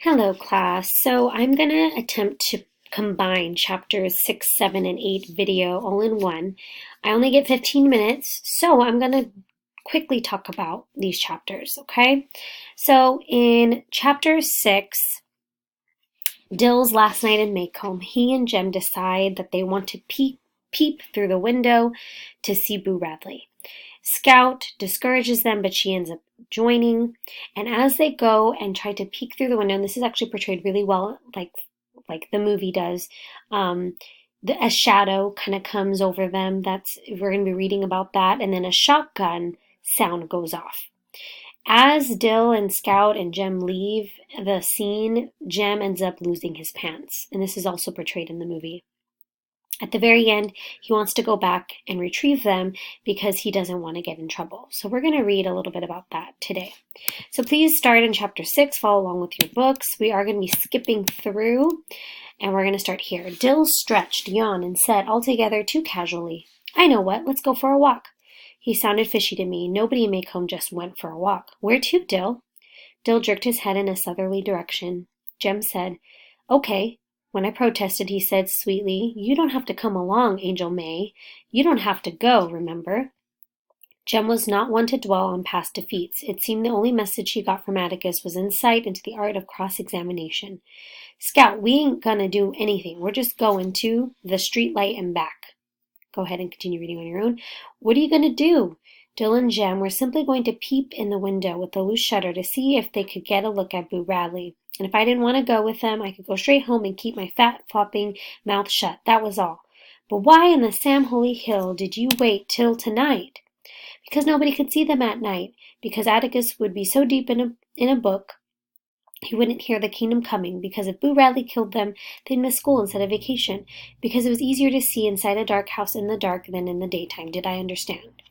Hello, class. So I'm going to attempt to combine chapters 6, 7, and 8 video all in one. I only get 15 minutes, so I'm going to quickly talk about these chapters, okay? So in chapter 6, Dill's last night in Maycomb, he and Jem decide that they want to peep through the window to see Boo Radley. Scout discourages them, but she ends up joining. And as they go and try to peek through the window, and this is actually portrayed really well, like the movie does, a shadow kind of comes over them. We're going to be reading about that. And then a shotgun sound goes off. As Dill and Scout and Jem leave the scene, Jem ends up losing his pants. And this is also portrayed in the movie. At the very end, he wants to go back and retrieve them because he doesn't want to get in trouble. So we're going to read a little bit about that today. So please start in chapter 6, follow along with your books. We are going to be skipping through, and we're going to start here. Dill stretched, yawned, and said altogether too casually, "I know what, let's go for a walk." He sounded fishy to me. Nobody in Maycomb just went for a walk. "Where to, Dill?" Dill jerked his head in a southerly direction. Jem said, "Okay." When I protested, he said sweetly, "You don't have to come along, Angel May. You don't have to go, remember?" Jem was not one to dwell on past defeats. It seemed the only message he got from Atticus was insight into the art of cross-examination. "Scout, we ain't gonna do anything. We're just going to the street light and back." Go ahead and continue reading on your own. "What are you gonna do?" Dill and Jem were simply going to peep in the window with the loose shutter to see if they could get a look at Boo Radley. And if I didn't want to go with them, I could go straight home and keep my fat, flopping mouth shut. That was all. "But why in the Sam Holy Hill did you wait till tonight?" "Because nobody could see them at night. Because Atticus would be so deep in a book, he wouldn't hear the kingdom coming. Because if Boo Radley killed them, they'd miss school instead of vacation. Because it was easier to see inside a dark house in the dark than in the daytime. Did I understand?"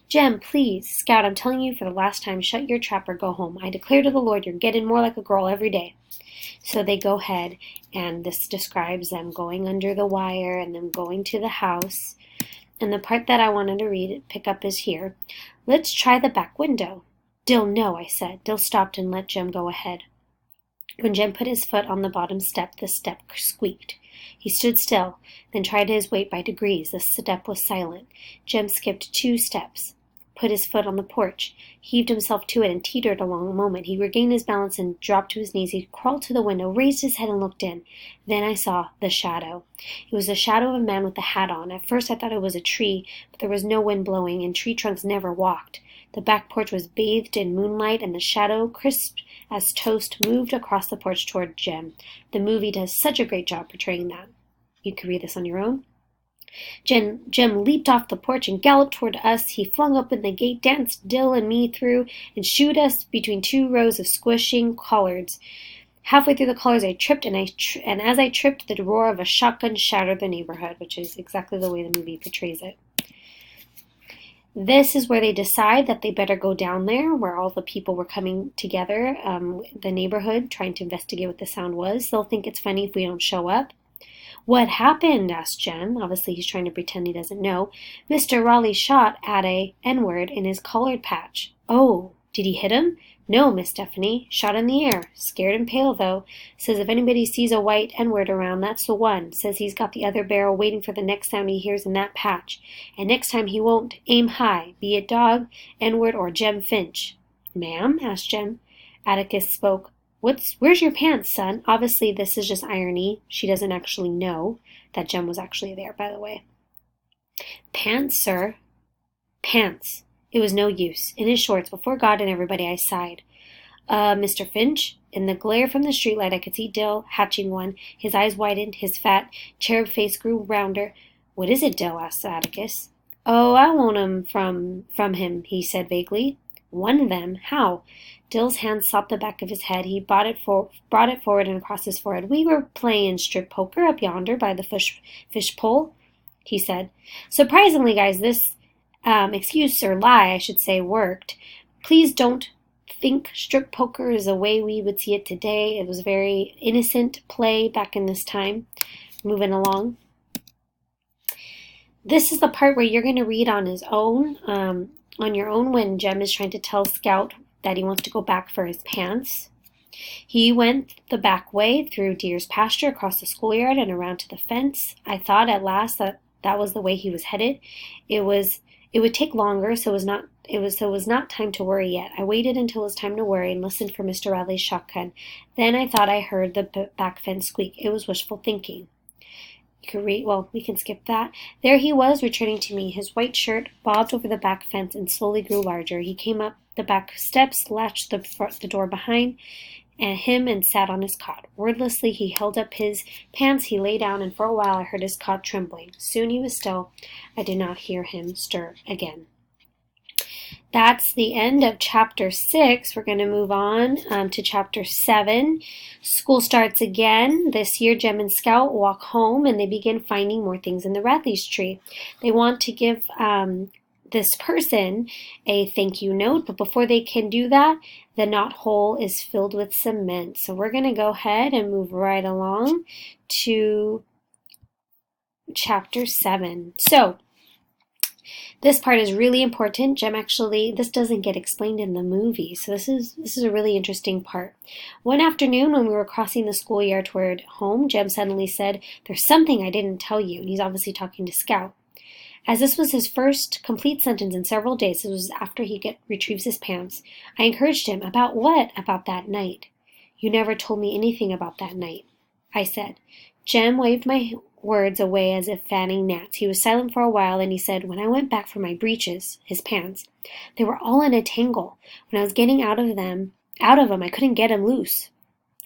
"Jem, please. Scout, I'm telling you for the last time, shut your trap or go home. I declare to the Lord you're getting more like a girl every day." So they go ahead, and this describes them going under the wire and them going to the house. And the part that I wanted to pick up is here. "Let's try the back window." "Dill, no," I said. Dill stopped and let Jem go ahead. When Jem put his foot on the bottom step, the step squeaked. He stood still, then tried his weight by degrees. The step was silent. Jem skipped 2 steps, put his foot on the porch, heaved himself to it, and teetered along a moment. He regained his balance and dropped to his knees. He crawled to the window, raised his head, and looked in. Then I saw the shadow. It was the shadow of a man with a hat on. At first I thought it was a tree, but there was no wind blowing, and tree trunks never walked. The back porch was bathed in moonlight, and the shadow, crisp as toast, moved across the porch toward Jem. The movie does such a great job portraying that. You can read this on your own. Jem leaped off the porch and galloped toward us. He flung open the gate, danced Dill and me through, and shooed us between 2 rows of squishing collards. Halfway through the collards I tripped, and as I tripped, the roar of a shotgun shattered the neighborhood, which is exactly the way the movie portrays it. This is where they decide that they better go down there, where all the people were coming together, the neighborhood, trying to investigate what the sound was. They'll think it's funny if we don't show up. "What happened?" asked Jem. Obviously, he's trying to pretend he doesn't know. "Mr. Raleigh shot at a N-word in his collared patch." "Oh, did he hit him?" "No, Miss Stephanie. Shot in the air. Scared and pale, though. Says if anybody sees a white N-word around, that's the one. Says he's got the other barrel waiting for the next sound he hears in that patch. And next time he won't aim high, be it dog, N-word, or Jem Finch." "Ma'am?" asked Jem. Atticus spoke. Where's your pants, son?" Obviously, this is just irony. She doesn't actually know that Jem was actually there, by the way. "Pants, sir." "Pants." It was no use. In his shorts, before God and everybody, I sighed. Mr. Finch?" In the glare from the streetlight, I could see Dill hatching one. His eyes widened. His fat, cherub face grew rounder. "What is it, Dill?" asked Atticus. "Oh, I want 'em from him," he said vaguely. "Won them? How?" Dill's hand sought the back of his head. He brought it forward and across his forehead. "We were playing strip poker up yonder by the fish pole," he said. Surprisingly, guys, this excuse or lie, I should say, worked. Please don't think strip poker is the way we would see it today. It was very innocent play back in this time. Moving along. This is the part where you're going to read on your own when Jem is trying to tell Scout that he wants to go back for his pants. He went the back way through Deer's pasture, across the schoolyard, and around to the fence. I thought at last that was the way he was headed. It would take longer, so it was not time to worry yet. I waited until it was time to worry and listened for Mr. Radley's shotgun. Then I thought I heard the back fence squeak. It was wishful thinking. You could read, well, we can skip that. There he was, returning to me. His white shirt bobbed over the back fence and slowly grew larger. He came up the back steps, latched the door behind him, and sat on his cot. Wordlessly, he held up his pants. He lay down, and for a while I heard his cot trembling. Soon he was still. I did not hear him stir again. That's the end of chapter 6. We're going to move on to chapter 7. School starts again. This year, Jem and Scout walk home, and they begin finding more things in the Radley's tree. They want to give this person a thank you note, but before they can do that, the knot hole is filled with cement. So we're going to go ahead and move right along to chapter 7. So this part is really important. Jem this doesn't get explained in the movie, so this is a really interesting part. One afternoon when we were crossing the schoolyard toward home, Jem suddenly said, "There's something I didn't tell you," and he's obviously talking to Scout. As this was his first complete sentence in several days, it was after he retrieves his pants, I encouraged him. "About what?" "About that night." "You never told me anything about that night," I said. Jem waved my words away as if fanning gnats. He was silent for a while, and he said, "When I went back for my breeches," his pants, "they were all in a tangle. When I was getting out of them, I couldn't get them loose.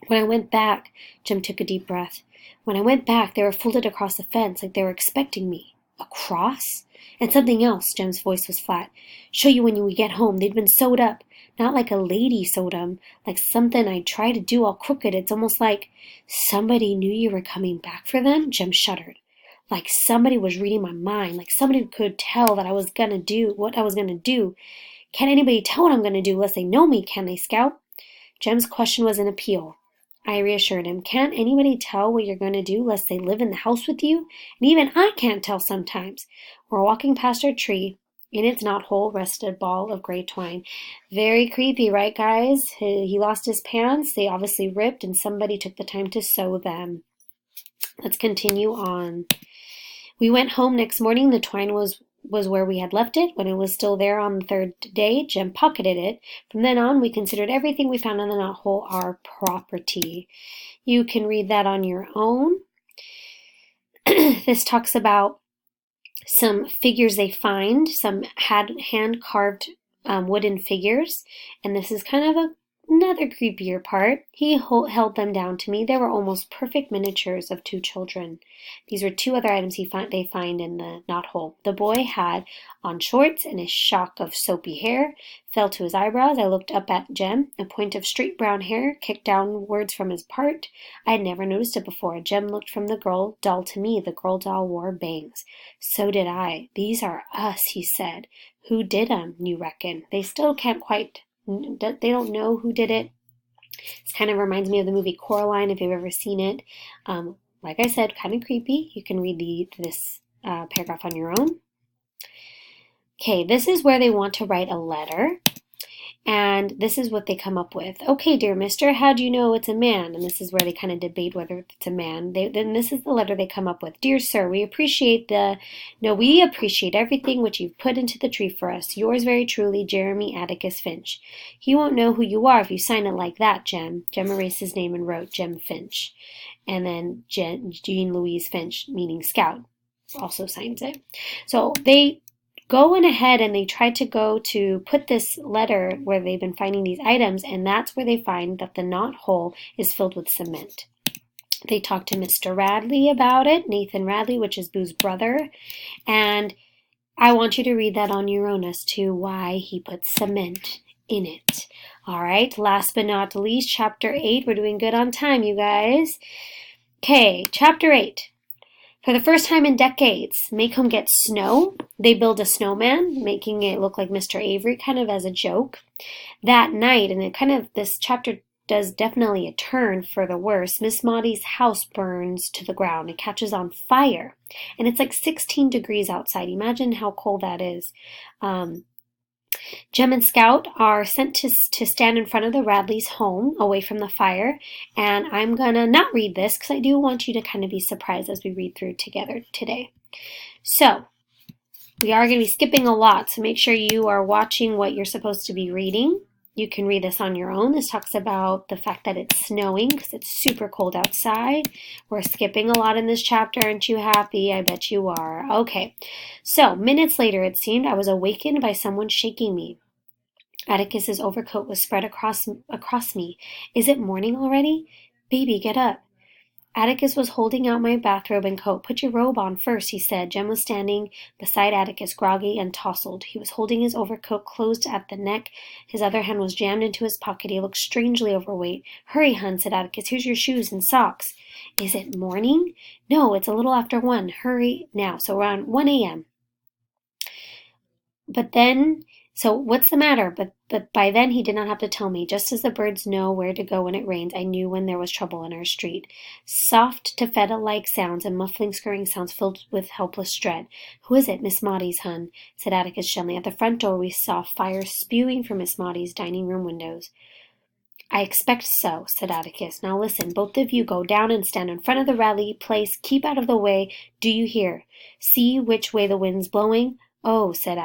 When I went back," Jem took a deep breath, "when I went back, they were folded across the fence like they were expecting me." "Across?" "And something else," Jem's voice was flat. "Show you when we get home. They'd been sewed up. Not like a lady sewed 'em, like something I'd try to do all crooked. It's almost like somebody knew you were coming back for them." Jem shuddered. "Like somebody was reading my mind, like somebody could tell that I was gonna do what I was gonna do. Can't anybody tell what I'm gonna do unless they know me, can they, Scout?" Jem's question was an appeal. I reassured him. "Can't anybody tell what you're going to do unless they live in the house with you? And even I can't tell sometimes." We're walking past our tree. In its knothole rested a ball of gray twine. Very creepy, right, guys? He lost his pants. They obviously ripped, and somebody took the time to sew them. Let's continue on. We went home next morning. The twine was where we had left it. When it was still there on the third day, Jem pocketed it. From then on, we considered everything we found in the knothole our property. You can read that on your own. This talks about some figures they find, some hand-carved wooden figures, and this is kind of another creepier part. He held them down to me. They were almost perfect miniatures of 2 children. These were 2 other items they find in the knothole. The boy had on shorts, and his shock of soapy hair fell to his eyebrows. I looked up at Jem. A point of straight brown hair kicked downwards from his part. I had never noticed it before. Jem looked from the girl doll to me. The girl doll wore bangs. So did I. "These are us," he said. "Who did 'em, you reckon?" They still can't quite, they don't know who did it. This kind of reminds me of the movie Coraline, if you've ever seen it. Like I said, kind of creepy. You can read this paragraph on your own. Okay, this is where they want to write a letter. And this is what they come up with. "Okay, dear mister, how do you know it's a man?" And this is where they kind of debate whether it's a man. Then this is the letter they come up with. "Dear sir, we appreciate everything which you've put into the tree for us. Yours very truly, Jeremy Atticus Finch." He won't know who you are if you sign it like that, Jem. Jem erased his name and wrote Jem Finch. And then Jean Louise Finch, meaning Scout, also signs it. So they go on ahead and they try to go to put this letter where they've been finding these items, and that's where they find that the knothole is filled with cement. They talk to Mr. Radley about it, Nathan Radley, which is Boo's brother, and I want you to read that on your own as to why he put cement in it. All right, last but not least, chapter 8. We're doing good on time, you guys. Okay, chapter 8. For the first time in decades, Maycomb gets snow. They build a snowman, making it look like Mr. Avery, kind of as a joke. That night, and this chapter does definitely a turn for the worse, Miss Maudie's house burns to the ground. It catches on fire. And it's like 16 degrees outside. Imagine how cold that is. Jem and Scout are sent to stand in front of the Radleys' home away from the fire. And I'm going to not read this because I do want you to kind of be surprised as we read through together today. So, we are going to be skipping a lot, so make sure you are watching what you're supposed to be reading. You can read this on your own. This talks about the fact that it's snowing because it's super cold outside. We're skipping a lot in this chapter. Aren't you happy? I bet you are. Okay, so minutes later, it seemed, I was awakened by someone shaking me. Atticus's overcoat was spread across me. Is it morning already? Baby, get up. Atticus was holding out my bathrobe and coat. Put your robe on first, he said. Jem was standing beside Atticus, groggy and tousled. He was holding his overcoat closed at the neck. His other hand was jammed into his pocket. He looked strangely overweight. Hurry, hun, said Atticus. Here's your shoes and socks. Is it morning? No, it's a little after 1. Hurry now. So around 1 a.m. So what's the matter? But by then he did not have to tell me. Just as the birds know where to go when it rains, I knew when there was trouble in our street. Soft taffeta-like sounds and muffling scurrying sounds filled with helpless dread. Who is it? Miss Maudie's, hun, said Atticus gently. At the front door we saw fire spewing from Miss Maudie's dining room windows. I expect so, said Atticus. Now listen, both of you go down and stand in front of the Radley place. Keep out of the way. Do you hear? See which way the wind's blowing? Oh, said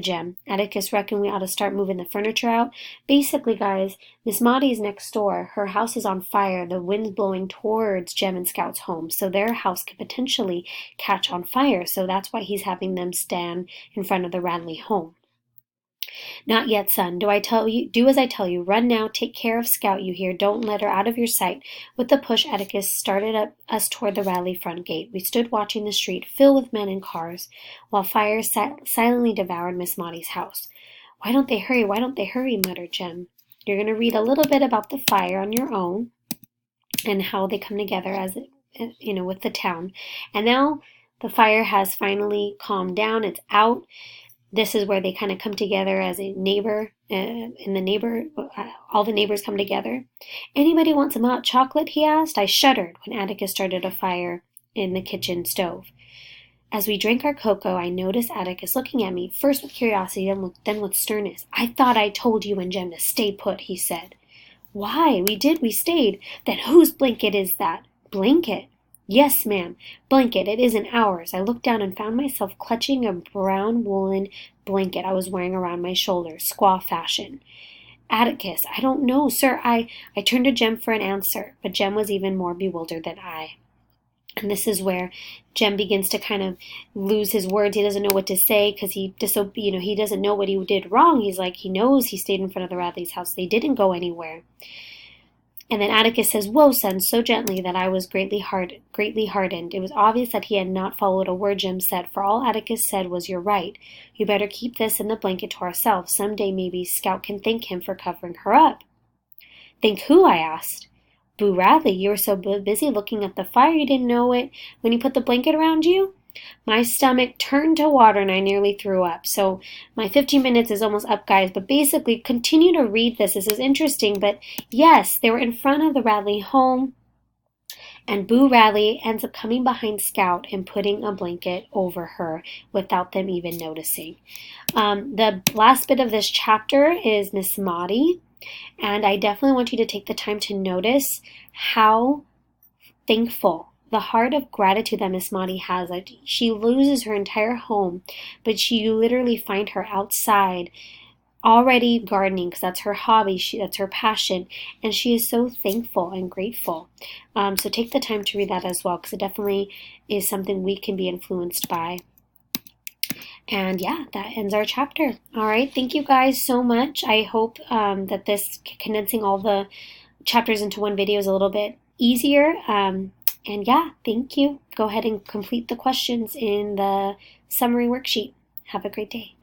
Jem. Atticus reckoned we ought to start moving the furniture out. Basically, guys, Miss Maudie's next door. Her house is on fire. The wind's blowing towards Jem and Scout's home, so their house could potentially catch on fire. So that's why he's having them stand in front of the Radley home. Not yet, son. Do as I tell you. Run now. Take care of Scout, you hear. Don't let her out of your sight. With a push, Atticus started us toward the Radley front gate. We stood watching the street, filled with men and cars, while fire silently devoured Miss Maudie's house. Why don't they hurry? Why don't they hurry? Muttered Jem. You're going to read a little bit about the fire on your own and how they come together with the town. And now the fire has finally calmed down. It's out. This is where they kind of come together as a neighbor, all the neighbors come together. Anybody want some hot chocolate, he asked. I shuddered when Atticus started a fire in the kitchen stove. As we drank our cocoa, I noticed Atticus looking at me, first with curiosity, then with sternness. I thought I told you and Jem to stay put, he said. Why? We stayed. Then whose blanket is that? Blanket? Yes, ma'am. Blanket. It isn't ours. I looked down and found myself clutching a brown woolen blanket I was wearing around my shoulders, squaw fashion. Atticus, I don't know, sir. I turned to Jem for an answer, but Jem was even more bewildered than I. And this is where Jem begins to kind of lose his words. He doesn't know what to say because he doesn't know what he did wrong. He knows he stayed in front of the Radley's house. They didn't go anywhere. And then Atticus says, Whoa, son, so gently that I was greatly heartened. It was obvious that he had not followed a word Jem said, for all Atticus said was, You're right. You better keep this in the blanket to ourselves. Someday maybe Scout can thank him for covering her up. Thank who? I asked. Boo Radley, you were so busy looking at the fire you didn't know it when he put the blanket around you? My stomach turned to water and I nearly threw up. So my 15 minutes is almost up, guys. But basically, continue to read this. This is interesting. But yes, they were in front of the Radley home. And Boo Radley ends up coming behind Scout and putting a blanket over her without them even noticing. The last bit of this chapter is Miss Maudie. And I definitely want you to take the time to notice how thankful, the heart of gratitude that Miss Maudie has. Like, she loses her entire home, but you literally find her outside already gardening because that's her hobby, that's her passion, and she is so thankful and grateful. So take the time to read that as well, because it definitely is something we can be influenced by. And yeah, that ends our chapter. All right, thank you guys so much. I hope that this condensing all the chapters into one video is a little bit easier. And yeah, thank you. Go ahead and complete the questions in the summary worksheet. Have a great day.